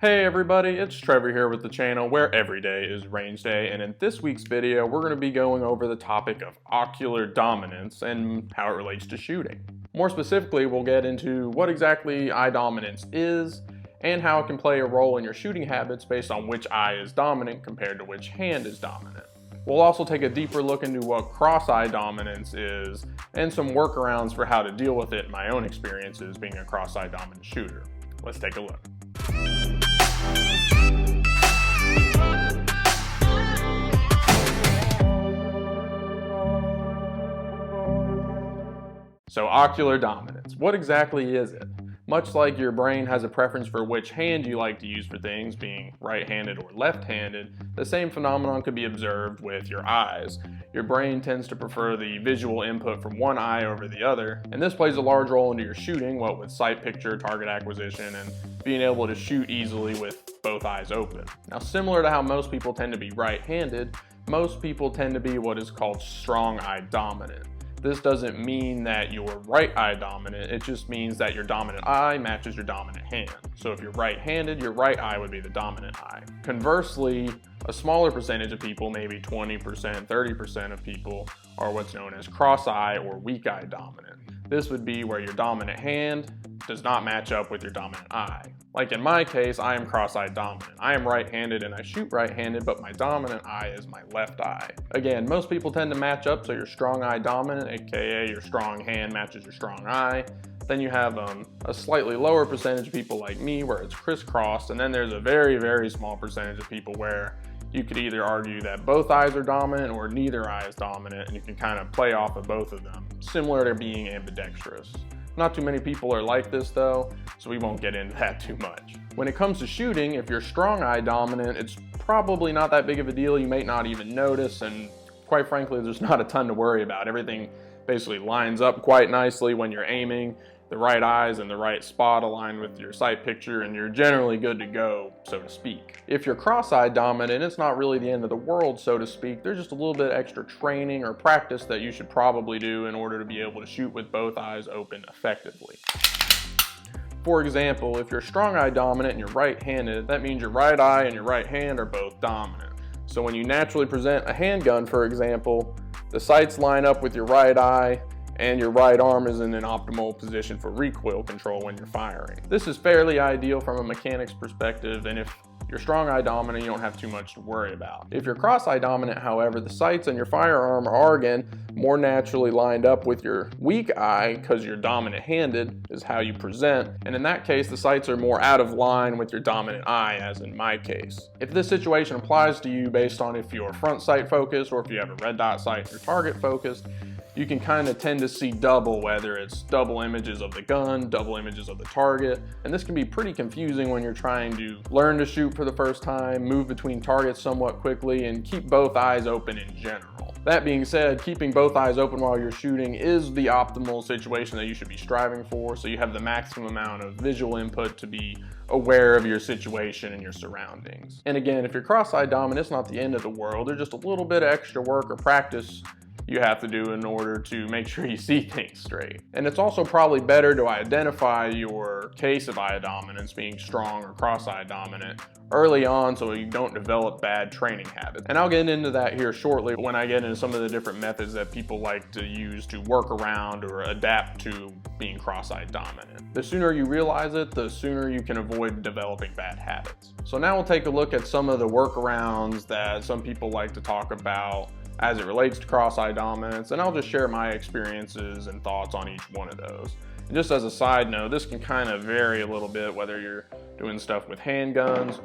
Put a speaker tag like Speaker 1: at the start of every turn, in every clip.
Speaker 1: Hey everybody, it's Trevor here with the channel where every day is range day, and in this week's video we're going to be going over the topic of ocular dominance and how it relates to shooting. More specifically, we'll get into what exactly eye dominance is and how it can play a role in your shooting habits based on which eye is dominant compared to which hand is dominant. We'll also take a deeper look into what cross-eye dominance is and some workarounds for how to deal with it in my own experiences being a cross-eye dominant shooter. Let's take a look. So ocular dominance, what exactly is it? Much like your brain has a preference for which hand you like to use for things, being right-handed or left-handed, the same phenomenon could be observed with your eyes. Your brain tends to prefer the visual input from one eye over the other, and this plays a large role into your shooting, what with sight picture, target acquisition, and being able to shoot easily with both eyes open. Now, similar to how most people tend to be right-handed, most people tend to be what is called strong eye dominant. This doesn't mean that you're right eye dominant, it just means that your dominant eye matches your dominant hand. So if you're right-handed, your right eye would be the dominant eye. Conversely, a smaller percentage of people, maybe 20%, 30% of people, are what's known as cross-eye or weak eye dominant. This would be where your dominant hand does not match up with your dominant eye. Like in my case, I am cross-eye dominant. I am right-handed and I shoot right-handed, but my dominant eye is my left eye. Again, most people tend to match up, so you're strong eye dominant, aka your strong hand matches your strong eye. Then you have a slightly lower percentage of people like me where it's crisscrossed, and then there's a very, very small percentage of people where you could either argue that both eyes are dominant or neither eye is dominant, and you can kind of play off of both of them, similar to being ambidextrous. Not too many people are like this though, so we won't get into that too much. When it comes to shooting, if you're strong eye dominant, it's probably not that big of a deal. You may not even notice, and quite frankly, there's not a ton to worry about. Everything basically lines up quite nicely when you're aiming. The right eyes in the right spot align with your sight picture, and you're generally good to go, so to speak. If you're cross-eye dominant, it's not really the end of the world, so to speak. There's just a little bit extra training or practice that you should probably do in order to be able to shoot with both eyes open effectively. For example, if you're strong eye dominant and you're right-handed, that means your right eye and your right hand are both dominant. So when you naturally present a handgun, for example, the sights line up with your right eye, and your right arm is in an optimal position for recoil control when you're firing. This is fairly ideal from a mechanic's perspective, and if you're strong eye dominant, you don't have too much to worry about. If you're cross eye dominant, however, the sights and your firearm are again more naturally lined up with your weak eye because you're dominant handed is how you present, and in that case the sights are more out of line with your dominant eye, as in my case. If this situation applies to you based on if you're front sight focused or if you have a red dot sight and you're target focused, you can kind of tend to see double, whether it's double images of the gun, double images of the target, and this can be pretty confusing when you're trying to learn to shoot for the first time, move between targets somewhat quickly, and keep both eyes open in general. That being said, keeping both eyes open while you're shooting is the optimal situation that you should be striving for, so you have the maximum amount of visual input to be aware of your situation and your surroundings. And again, if you're cross-eye dominant, it's not the end of the world. There's just a little bit of extra work or practice you have to do in order to make sure you see things straight. And it's also probably better to identify your case of eye dominance, being strong or cross-eye dominant, early on so you don't develop bad training habits. And I'll get into that here shortly when I get into some of the different methods that people like to use to work around or adapt to being cross-eye dominant. The sooner you realize it, the sooner you can avoid developing bad habits. So now we'll take a look at some of the workarounds that some people like to talk about as it relates to cross-eye dominance, and I'll just share my experiences and thoughts on each one of those. And just as a side note, this can kind of vary a little bit whether you're doing stuff with handguns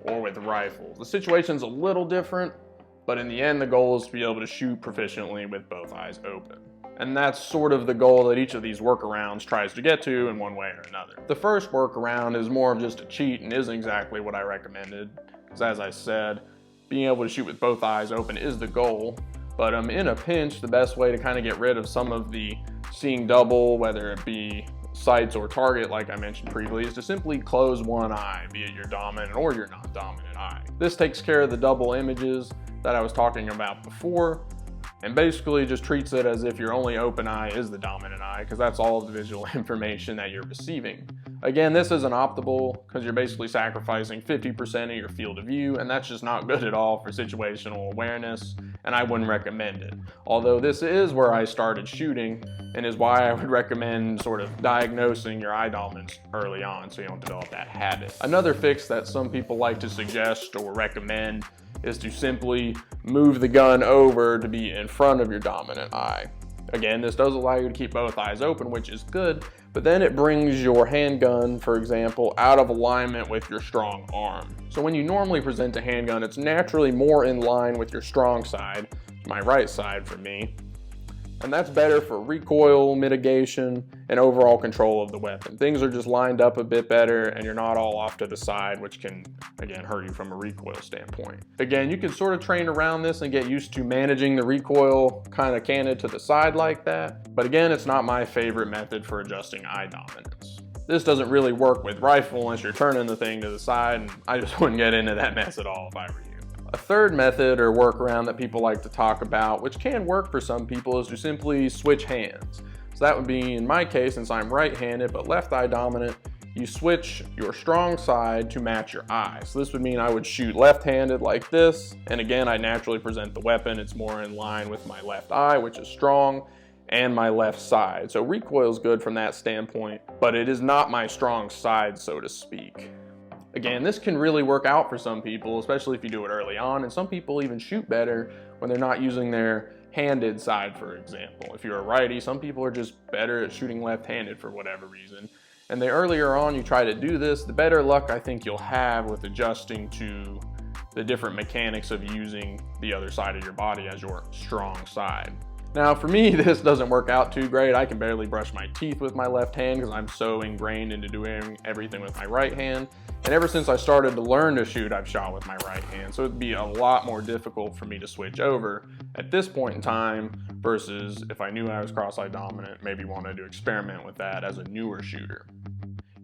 Speaker 1: or with rifles. The situation's a little different, but in the end the goal is to be able to shoot proficiently with both eyes open. And that's sort of the goal that each of these workarounds tries to get to in one way or another. The first workaround is more of just a cheat and isn't exactly what I recommended, because as I said, being able to shoot with both eyes open is the goal, but in a pinch, the best way to kind of get rid of some of the seeing double, whether it be sights or target like I mentioned previously, is to simply close one eye, be it your dominant or your non-dominant eye. This takes care of the double images that I was talking about before, and basically just treats it as if your only open eye is the dominant eye, because that's all of the visual information that you're receiving. Again, this isn't optimal because you're basically sacrificing 50% of your field of view, and that's just not good at all for situational awareness, and I wouldn't recommend it. Although this is where I started shooting, and is why I would recommend sort of diagnosing your eye dominance early on so you don't develop that habit. Another fix that some people like to suggest or recommend is to simply move the gun over to be in front of your dominant eye. Again, this does allow you to keep both eyes open, which is good, but then it brings your handgun, for example, out of alignment with your strong arm. So when you normally present a handgun, it's naturally more in line with your strong side, my right side for me, and that's better for recoil mitigation and overall control of the weapon. Things are just lined up a bit better and you're not all off to the side, which can, again, hurt you from a recoil standpoint. Again, you can sort of train around this and get used to managing the recoil kind of canted to the side like that, but again, it's not my favorite method for adjusting eye dominance. This doesn't really work with rifle unless you're turning the thing to the side, and I just wouldn't get into that mess at all if I were you. A third method or workaround that people like to talk about, which can work for some people, is to simply switch hands. So that would be, in my case, since I'm right-handed but left eye dominant, you switch your strong side to match your eye. So this would mean I would shoot left-handed like this, and again, I naturally present the weapon. It's more in line with my left eye, which is strong, and my left side. So recoil is good from that standpoint, but it is not my strong side, so to speak. Again, this can really work out for some people, especially if you do it early on, and some people even shoot better when they're not using their handed side, for example. If you're a righty, some people are just better at shooting left-handed for whatever reason. And the earlier on you try to do this, the better luck I think you'll have with adjusting to the different mechanics of using the other side of your body as your strong side. Now for me, this doesn't work out too great. I can barely brush my teeth with my left hand because I'm so ingrained into doing everything with my right hand. And ever since I started to learn to shoot, I've shot with my right hand. So it'd be a lot more difficult for me to switch over at this point in time versus if I knew I was cross-eye dominant, maybe wanted to experiment with that as a newer shooter.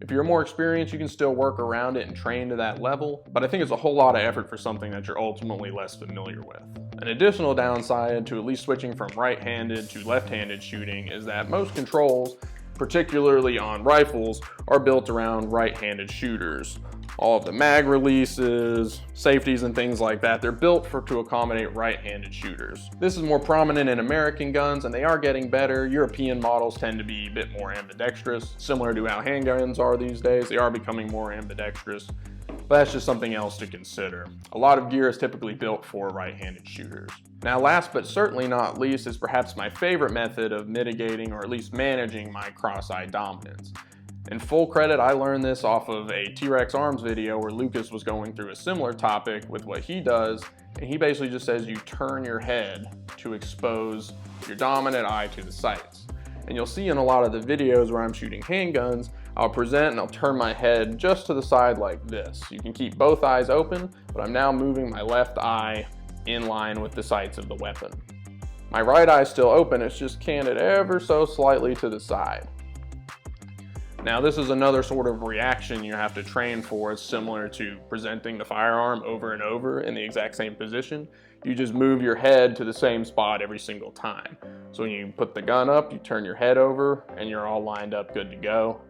Speaker 1: If you're more experienced, you can still work around it and train to that level, but I think it's a whole lot of effort for something that you're ultimately less familiar with. An additional downside to at least switching from right-handed to left-handed shooting is that most controls, particularly on rifles, are built around right-handed shooters. All of the mag releases, safeties, and things like that, they're built to accommodate right-handed shooters. This is more prominent in American guns, and they are getting better. European models tend to be a bit more ambidextrous, similar to how handguns are these days. They are becoming more ambidextrous, but that's just something else to consider. A lot of gear is typically built for right-handed shooters. Now, last but certainly not least is perhaps my favorite method of mitigating or at least managing my cross-eye dominance. In full credit, I learned this off of a T-Rex Arms video where Lucas was going through a similar topic with what he does, and he basically just says you turn your head to expose your dominant eye to the sights. And you'll see in a lot of the videos where I'm shooting handguns, I'll present and I'll turn my head just to the side like this. You can keep both eyes open, but I'm now moving my left eye in line with the sights of the weapon. My right eye is still open, it's just canted ever so slightly to the side. Now this is another sort of reaction you have to train for. It's similar to presenting the firearm over and over in the exact same position. You just move your head to the same spot every single time. So when you put the gun up, you turn your head over and you're all lined up good to go.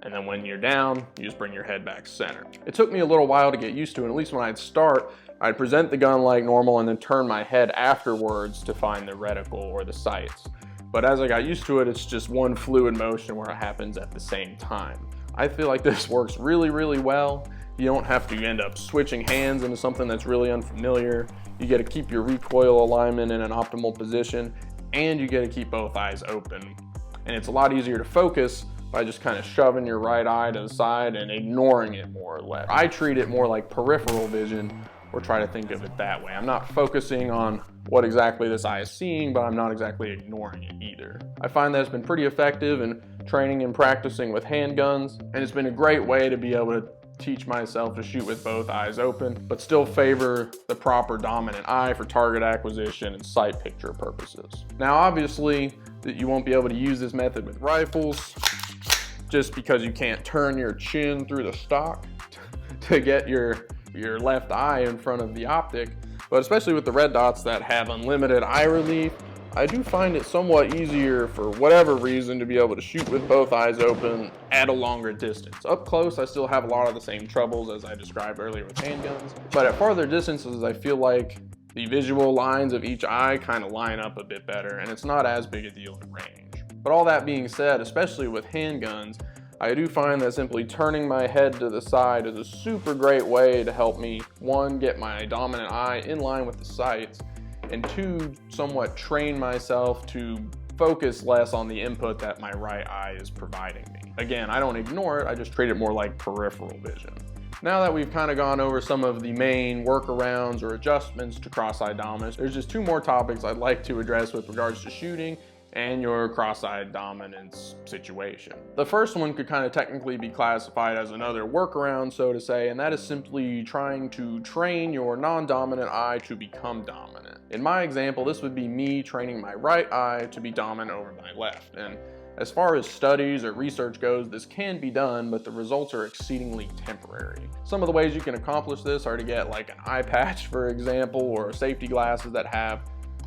Speaker 1: And then when you're down, you just bring your head back center. It took me a little while to get used to, and at least when I'd start, I'd present the gun like normal and then turn my head afterwards to find the reticle or the sights. But as I got used to it, it's just one fluid motion where it happens at the same time. I feel like this works really, really well. You don't have to end up switching hands into something that's really unfamiliar. You get to keep your recoil alignment in an optimal position, and you get to keep both eyes open. And it's a lot easier to focus by just kind of shoving your right eye to the side and ignoring it more or less. I treat it more like peripheral vision, or try to think of it that way. I'm not focusing on what exactly this eye is seeing, but I'm not exactly ignoring it either. I find that it's been pretty effective in training and practicing with handguns, and it's been a great way to be able to teach myself to shoot with both eyes open, but still favor the proper dominant eye for target acquisition and sight picture purposes. Now, obviously, that you won't be able to use this method with rifles, just because you can't turn your chin through the stock to get your left eye in front of the optic. But especially with the red dots that have unlimited eye relief, I do find it somewhat easier for whatever reason to be able to shoot with both eyes open at a longer distance. Up close, I still have a lot of the same troubles as I described earlier with handguns, but at farther distances, I feel like the visual lines of each eye kind of line up a bit better, and it's not as big a deal at range. But all that being said, especially with handguns, I do find that simply turning my head to the side is a super great way to help me, one, get my dominant eye in line with the sights, and two, somewhat train myself to focus less on the input that my right eye is providing me. Again, I don't ignore it, I just treat it more like peripheral vision. Now that we've kind of gone over some of the main workarounds or adjustments to cross-eye dominance, there's just two more topics I'd like to address with regards to shooting and your cross-eye dominance situation. The first one could kind of technically be classified as another workaround, so to say, and that is simply trying to train your non-dominant eye to become dominant. In my example, this would be me training my right eye to be dominant over my left. And as far as studies or research goes, this can be done, but the results are exceedingly temporary. Some of the ways you can accomplish this are to get like an eye patch, for example, or safety glasses that have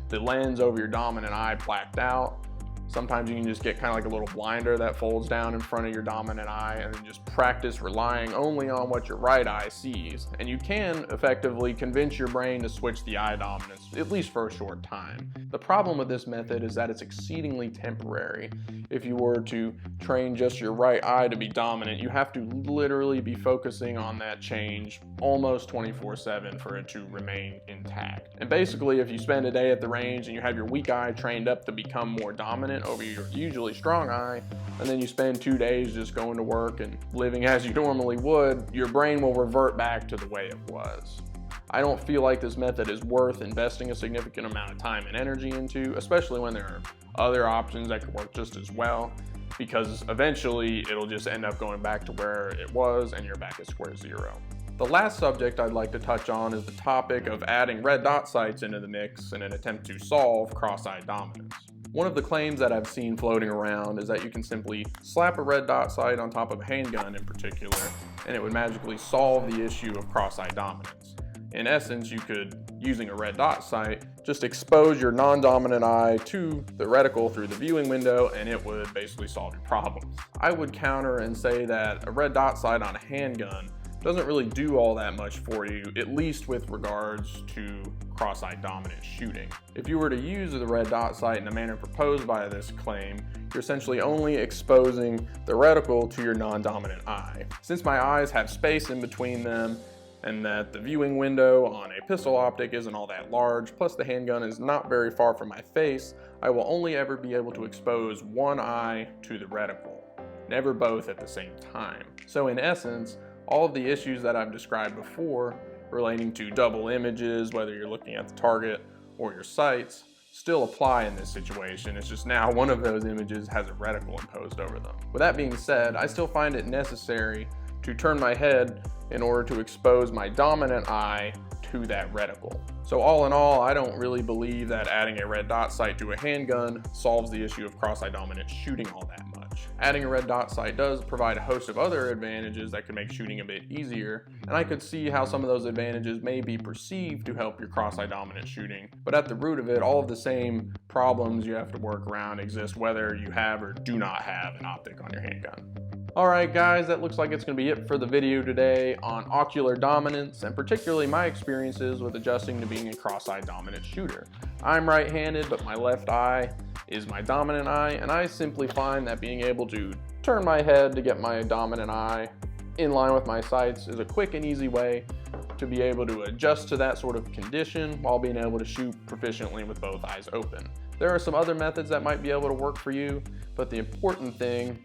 Speaker 1: the lens over your dominant eye blacked out. Sometimes you can just get kind of like a little blinder that folds down in front of your dominant eye and then just practice relying only on what your right eye sees. And you can effectively convince your brain to switch the eye dominance, at least for a short time. The problem with this method is that it's exceedingly temporary. If you were to train just your right eye to be dominant, you have to literally be focusing on that change almost 24/7 for it to remain intact. And basically, if you spend a day at the range and you have your weak eye trained up to become more dominant over your usually strong eye, and then you spend 2 days just going to work and living as you normally would, your brain will revert back to the way it was. I don't feel like this method is worth investing a significant amount of time and energy into, especially when there are other options that could work just as well, because eventually it'll just end up going back to where it was and you're back at square zero. The last subject I'd like to touch on is the topic of adding red dot sights into the mix in an attempt to solve cross-eye dominance. One of the claims that I've seen floating around is that you can simply slap a red dot sight on top of a handgun in particular, and it would magically solve the issue of cross-eye dominance. In essence, you could, using a red dot sight, just expose your non-dominant eye to the reticle through the viewing window and it would basically solve your problems. I would counter and say that a red dot sight on a handgun doesn't really do all that much for you, at least with regards to cross-eye dominant shooting. If you were to use the red dot sight in the manner proposed by this claim, you're essentially only exposing the reticle to your non-dominant eye. Since my eyes have space in between them, and that the viewing window on a pistol optic isn't all that large, plus the handgun is not very far from my face, I will only ever be able to expose one eye to the reticle, never both at the same time. So in essence, all of the issues that I've described before relating to double images, whether you're looking at the target or your sights, still apply in this situation. It's just now one of those images has a reticle imposed over them. With that being said, I still find it necessary to turn my head in order to expose my dominant eye to that reticle. So all in all, I don't really believe that adding a red dot sight to a handgun solves the issue of cross-eye dominant shooting all that much. Adding a red dot sight does provide a host of other advantages that could make shooting a bit easier, and I could see how some of those advantages may be perceived to help your cross-eye dominant shooting, but at the root of it, all of the same problems you have to work around exist whether you have or do not have an optic on your handgun. Alright guys, that looks like it's going to be it for the video today on ocular dominance, and particularly my experiences with adjusting to being a cross-eye dominant shooter. I'm right-handed, but my left eye is my dominant eye, and I simply find that being able to turn my head to get my dominant eye in line with my sights is a quick and easy way to be able to adjust to that sort of condition while being able to shoot proficiently with both eyes open. There are some other methods that might be able to work for you, but the important thing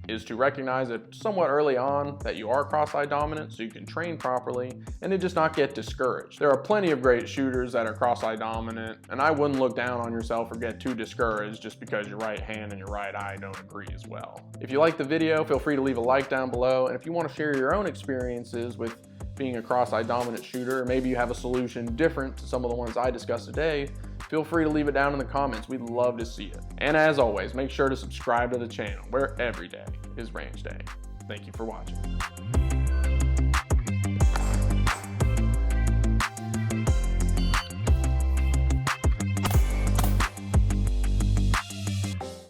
Speaker 1: is to recognize it somewhat early on that you are cross-eye dominant so you can train properly and to just not get discouraged. There are plenty of great shooters that are cross-eye dominant, and I wouldn't look down on yourself or get too discouraged just because your right hand and your right eye don't agree as well. If you like the video, feel free to leave a like down below, and if you want to share your own experiences with being a cross-eye dominant shooter, or maybe you have a solution different to some of the ones I discussed today, feel free to leave it down in the comments. We'd love to see it. And as always, make sure to subscribe to the channel where every day is range day. Thank you for watching.